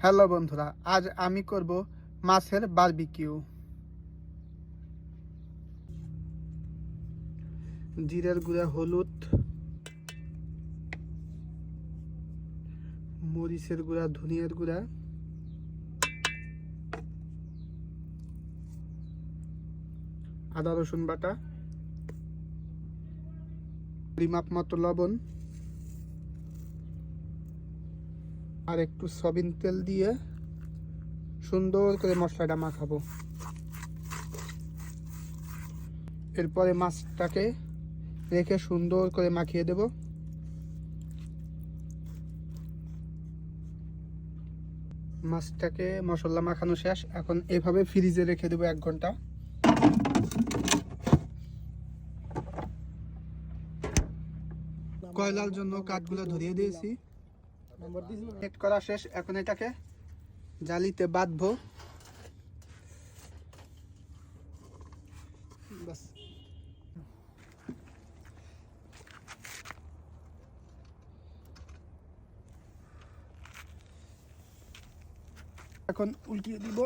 Hello বন্ধুরা, আজ আমি করব মাছের বারবিকিউ। জিরের গুঁড়া, হলুদ, মরিচের গুঁড়া, ধনিয়ার গুঁড়া, আদা রসুন বাটা, পরিমাপ মতো লবণ আর একটু সয়াবিন তেল দিয়ে সুন্দর করে মশলাটা মাখাবো। এরপরে মাছটাকে রেখে সুন্দর করে মাখিয়ে দেব। মাছটাকে মশলা মাখানো শেষ, এখন এভাবে ফ্রিজে রেখে দেবো 1 ঘন্টা। কয়লার জন্য কাঠগুলো ধরিয়ে দিয়েছি, সেট করা শেষ। এখন এটাকে জালিতে বাঁধবো। বাস, এখন উল্টিয়ে দিব।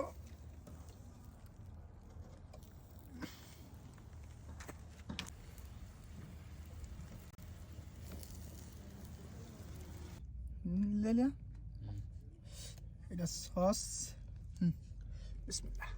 লেলা এটা সস। বিসমিল্লাহ।